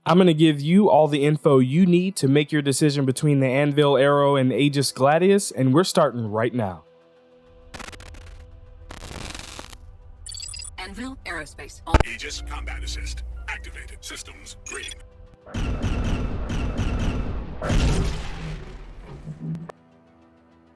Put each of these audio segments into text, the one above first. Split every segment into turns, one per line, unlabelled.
I'm going to give you all the info you need to make your decision between the Anvil Arrow and Aegis Gladius, and we're starting right now.
Anvil Aerospace.
Aegis Combat Assist. Activated. Systems green.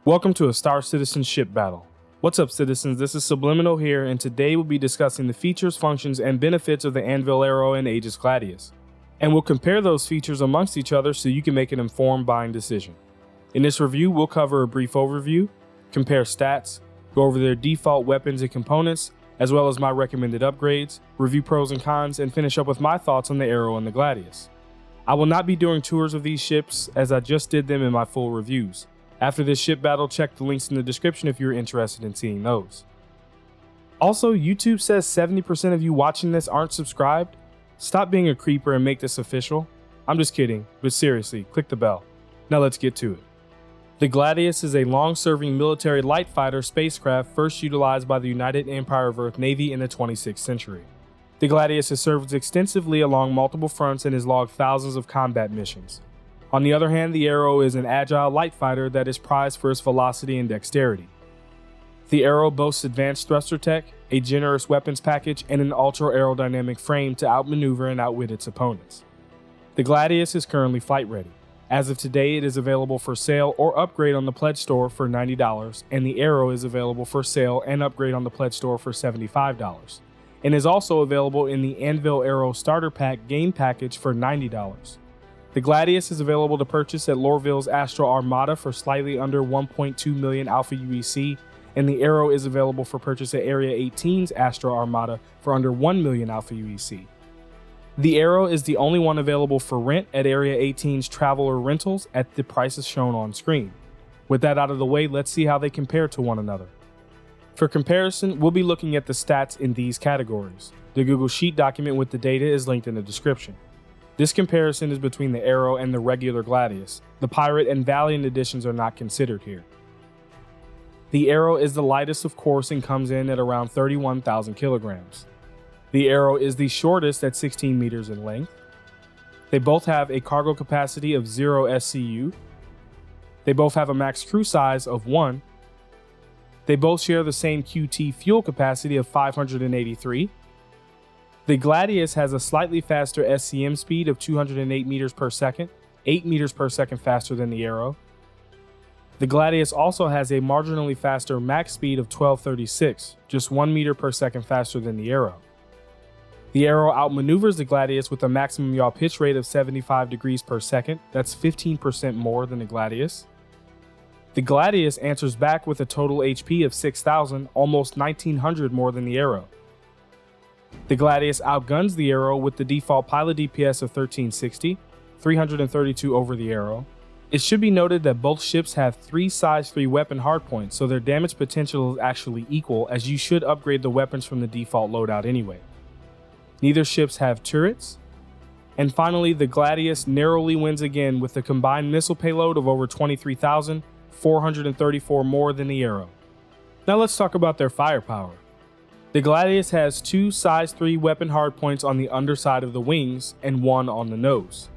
Welcome to a Star Citizen ship battle. What's up, citizens? This is SubliminaL here, and today we'll be discussing the features, functions, and benefits of the Anvil Arrow and Aegis Gladius. And we'll compare those features amongst each other so you can make an informed buying decision. In this review, we'll cover a brief overview, compare stats, go over their default weapons and components, as well as my recommended upgrades, review pros and cons, and finish up with my thoughts on the Arrow and the Gladius. I will not be doing tours of these ships as I just did them in my full reviews. After this ship battle, check the links in the description if you're interested in seeing those. Also, YouTube says 70% of you watching this aren't subscribed. Stop being a creeper and make this official. I'm just kidding, but seriously, click the bell. Now let's get to it. The Gladius is a long-serving military light fighter spacecraft first utilized by the United Empire of Earth Navy in the 26th century. The Gladius has served extensively along multiple fronts and has logged thousands of combat missions. On the other hand, the Arrow is an agile light fighter that is prized for its velocity and dexterity. The Arrow boasts advanced thruster tech, a generous weapons package, and an ultra-aerodynamic frame to outmaneuver and outwit its opponents. The Gladius is currently flight ready. As of today, it is available for sale or upgrade on the Pledge Store for $90, and the Arrow is available for sale and upgrade on the Pledge Store for $75, and is also available in the Anvil Arrow Starter Pack game package for $90. The Gladius is available to purchase at Lorville's Astral Armada for slightly under 1.2 million Alpha UEC, and the Arrow is available for purchase at Area 18's Astral Armada for under 1 million Alpha UEC. The Arrow is the only one available for rent at Area 18's Traveler Rentals at the prices shown on screen. With that out of the way, let's see how they compare to one another. For comparison, we'll be looking at the stats in these categories. The Google Sheet document with the data is linked in the description. This comparison is between the Arrow and the regular Gladius. The Pirate and Valiant editions are not considered here. The Arrow is the lightest, of course, and comes in at around 31,000 kilograms. The Arrow is the shortest at 16 meters in length. They both have a cargo capacity of 0 SCU. They both have a max crew size of 1. They both share the same QT fuel capacity of 583. The Gladius has a slightly faster SCM speed of 208 meters per second, 8 meters per second faster than the Arrow. The Gladius also has a marginally faster max speed of 1236, just 1 meter per second faster than the Arrow. The Arrow outmaneuvers the Gladius with a maximum yaw pitch rate of 75 degrees per second, that's 15% more than the Gladius. The Gladius answers back with a total HP of 6,000, almost 1,900 more than the Arrow. The Gladius outguns the Arrow with the default pilot DPS of 1360, 332 over the Arrow. It should be noted that both ships have 3 size 3 weapon hardpoints, so their damage potential is actually equal, as you should upgrade the weapons from the default loadout anyway. Neither ships have turrets. And finally, the Gladius narrowly wins again with a combined missile payload of over 23,000, 434 more than the Arrow. Now let's talk about their firepower. The Gladius has 2 size 3 weapon hardpoints on the underside of the wings and 1 on the nose.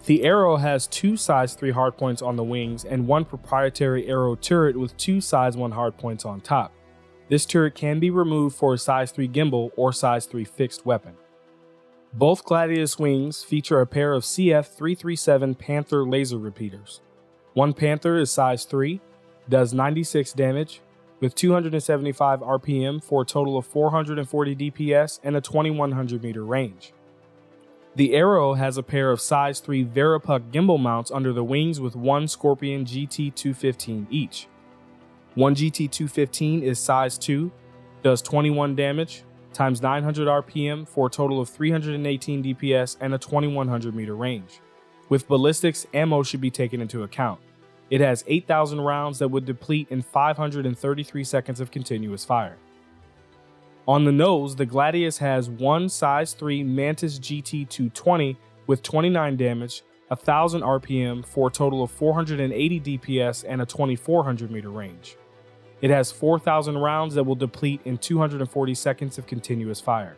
The Arrow has 2 size 3 hardpoints on the wings and 1 proprietary Arrow turret with 2 size 1 hardpoints on top. This turret can be removed for a size 3 gimbal or size 3 fixed weapon. Both Gladius wings feature a pair of CF337 Panther laser repeaters. One Panther is size 3, does 96 damage, with 275 RPM for a total of 440 DPS and a 2100 meter range. The Arrow has a pair of size 3 Veripuck gimbal mounts under the wings with 1 Scorpion GT215 each. One GT215 is size 2, does 21 damage, times 900 RPM for a total of 318 DPS and a 2100 meter range. With ballistics, ammo should be taken into account. It has 8,000 rounds that would deplete in 533 seconds of continuous fire. On the nose, the Gladius has 1 size 3 Mantis GT220 with 29 damage, 1000 RPM for a total of 480 DPS and a 2400 meter range. It has 4,000 rounds that will deplete in 240 seconds of continuous fire.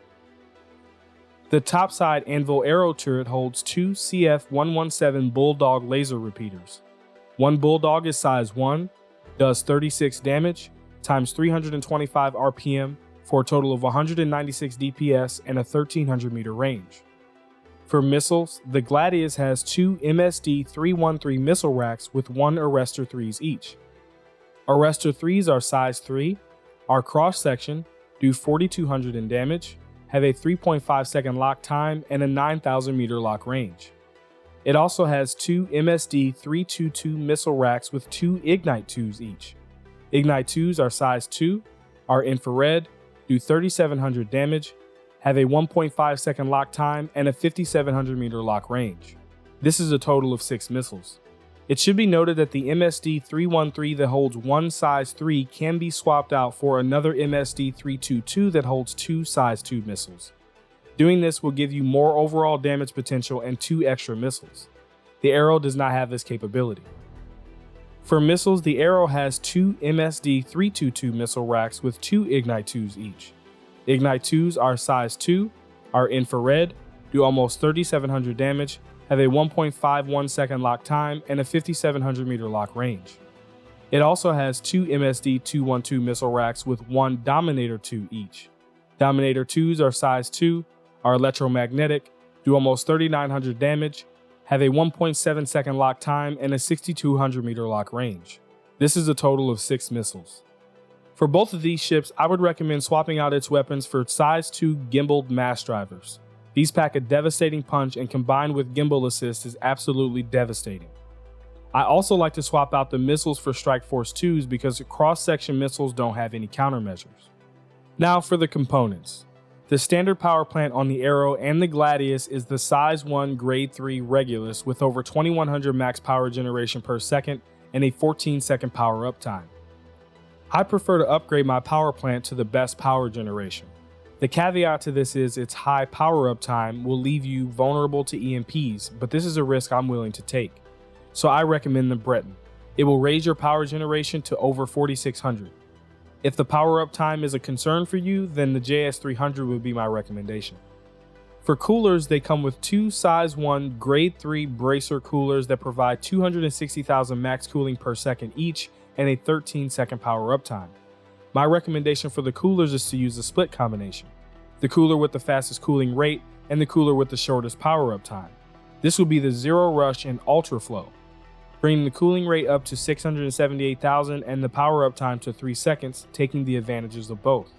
The topside Anvil Arrow turret holds two CF-117 Bulldog laser repeaters. One Bulldog is size 1, does 36 damage, times 325 RPM, for a total of 196 DPS and a 1300 meter range. For missiles, the Gladius has two MSD-313 missile racks with one Arrestor 3s each. Arrestor 3s are size 3, are cross-section, do 4200 in damage, have a 3.5 second lock time and a 9,000 meter lock range. It also has two MSD-322 missile racks with two Ignite 2s each. Ignite 2s are size 2, are infrared, do 3,700 damage, have a 1.5 second lock time and a 5,700 meter lock range. This is a total of 6 missiles. It should be noted that the MSD-313 that holds one size 3 can be swapped out for another MSD-322 that holds two size 2 missiles. Doing this will give you more overall damage potential and 2 extra missiles. The Arrow does not have this capability. For missiles, the Arrow has two MSD-322 missile racks with two Ignite 2s each. Ignite 2s are size 2, are infrared, do almost 3,700 damage, have a 1.51 second lock time and a 5,700 meter lock range. It also has two MSD-212 missile racks with one Dominator 2 each. Dominator 2s are size 2, are electromagnetic, do almost 3,900 damage, have a 1.7 second lock time and a 6,200 meter lock range. This is a total of 6 missiles. For both of these ships, I would recommend swapping out its weapons for size 2 gimbaled mass drivers. These pack a devastating punch and combined with gimbal assist is absolutely devastating. I also like to swap out the missiles for Strike Force 2s because cross-section missiles don't have any countermeasures. Now for the components. The standard power plant on the Arrow and the Gladius is the size 1 grade 3 Regulus with over 2100 max power generation per second and a 14-second power uptime. I prefer to upgrade my power plant to the best power generation. The caveat to this is its high power uptime will leave you vulnerable to EMPs, but this is a risk I'm willing to take. So I recommend the Breton. It will raise your power generation to over 4600. If the power uptime is a concern for you, then the JS300 would be my recommendation. For coolers, they come with two size 1 grade 3 bracer coolers that provide 260,000 max cooling per second each and a 13-second power uptime. My recommendation for the coolers is to use a split combination. The cooler with the fastest cooling rate and the cooler with the shortest power uptime. This will be the Zero Rush and Ultra Flow, bringing the cooling rate up to 678,000 and the power uptime to 3 seconds, taking the advantages of both.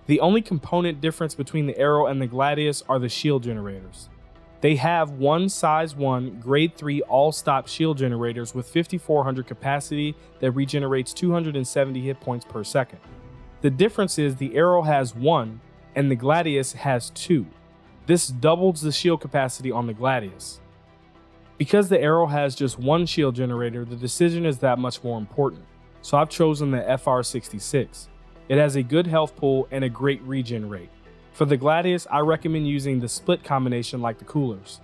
The only component difference between the Arrow and the Gladius are the shield generators. They have one size 1 grade 3 all-stop shield generators with 5400 capacity that regenerates 270 hit points per second. The difference is the Arrow has 1 and the Gladius has 2. This doubles the shield capacity on the Gladius. Because the Arrow has just one shield generator, the decision is that much more important, so I've chosen the FR66. It has a good health pool and a great regen rate. For the Gladius, I recommend using the split combination like the coolers.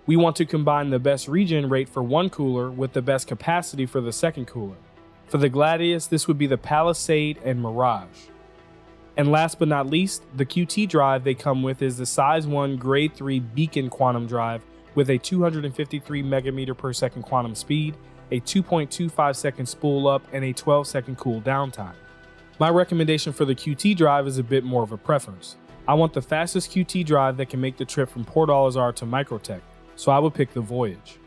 We want to combine the best regen rate for one cooler with the best capacity for the second cooler. For the Gladius, this would be the Palisade and Mirage. And last but not least, the QT drive they come with is the size 1 grade 3 Beacon quantum drive with a 253 megameter per second quantum speed, a 2.25 second spool up, and a 12-second cool down time. My recommendation for the QT drive is a bit more of a preference. I want the fastest QT drive that can make the trip from Port Olisar to Microtech, so I would pick the Voyage.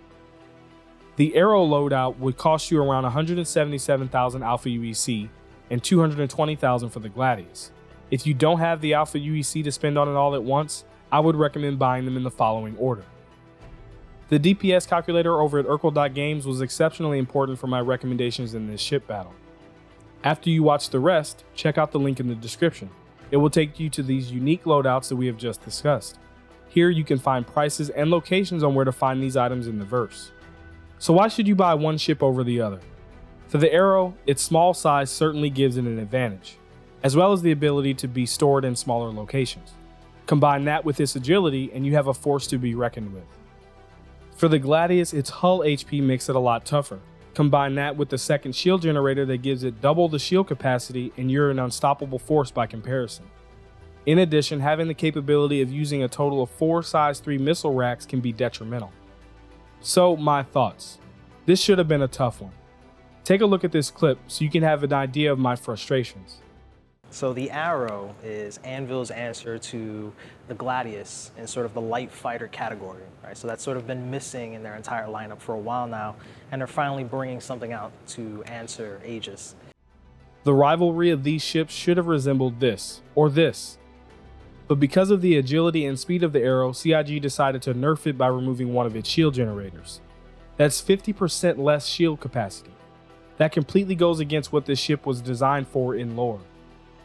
The Arrow loadout would cost you around 177,000 Alpha UEC and 220,000 for the Gladius. If you don't have the Alpha UEC to spend on it all at once, I would recommend buying them in the following order. The DPS calculator over at Urkel.games was exceptionally important for my recommendations in this ship battle. After you watch the rest, check out the link in the description. It will take you to these unique loadouts that we have just discussed. Here you can find prices and locations on where to find these items in the verse. So why should you buy one ship over the other? For the Arrow, its small size certainly gives it an advantage, as well as the ability to be stored in smaller locations. Combine that with its agility and you have a force to be reckoned with. For the Gladius, its hull HP makes it a lot tougher. Combine that with the second shield generator that gives it double the shield capacity and you're an unstoppable force by comparison. In addition, having the capability of using a total of 4 size 3 missile racks can be detrimental. So, my thoughts. This should have been a tough one. Take a look at this clip so you can have an idea of my frustrations.
So the Arrow is Anvil's answer to the Gladius in sort of the light fighter category, right? So that's sort of been missing in their entire lineup for a while now, and they're finally bringing something out to answer Aegis.
The rivalry of these ships should have resembled this, or this. But because of the agility and speed of the Arrow, CIG decided to nerf it by removing one of its shield generators. That's 50% less shield capacity. That completely goes against what this ship was designed for in lore.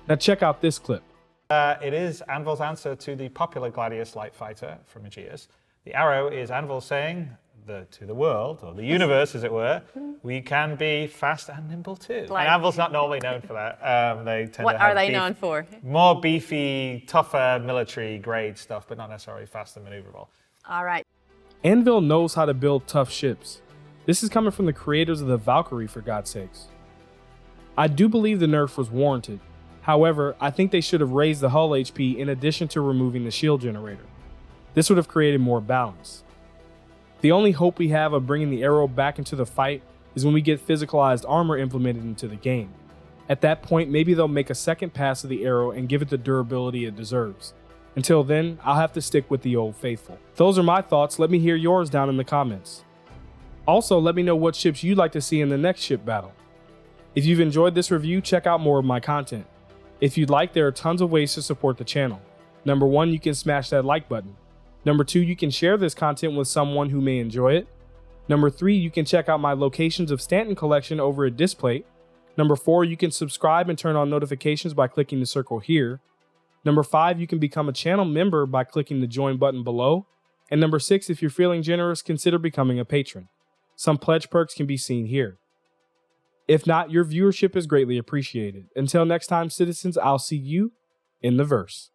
Now check out this clip.
It is Anvil's answer to the popular Gladius light fighter from Aegis. The Arrow is Anvil saying to the world, or the universe as it were, we can be fast and nimble too. And Anvil's not normally known for that. They tend
What
to have
are they known for?
More beefy, tougher military grade stuff, but not necessarily fast and maneuverable.
All right.
Anvil knows how to build tough ships. This is coming from the creators of the Valkyrie, for God's sakes. I do believe the nerf was warranted. However, I think they should have raised the hull HP in addition to removing the shield generator. This would have created more balance. The only hope we have of bringing the Arrow back into the fight is when we get physicalized armor implemented into the game. At that point, maybe they'll make a second pass of the Arrow and give it the durability it deserves. Until then, I'll have to stick with the old faithful. Those are my thoughts. Let me hear yours down in the comments. Also, let me know what ships you'd like to see in the next ship battle. If you've enjoyed this review, check out more of my content. If you'd like, there are tons of ways to support the channel. Number 1, you can smash that like button. Number 2, you can share this content with someone who may enjoy it. Number 3, you can check out my Locations of Stanton collection over at Displate. Number 4, you can subscribe and turn on notifications by clicking the circle here. Number 5, you can become a channel member by clicking the join button below. And number 6, if you're feeling generous, consider becoming a patron. Some pledge perks can be seen here. If not, your viewership is greatly appreciated. Until next time, citizens, I'll see you in the verse.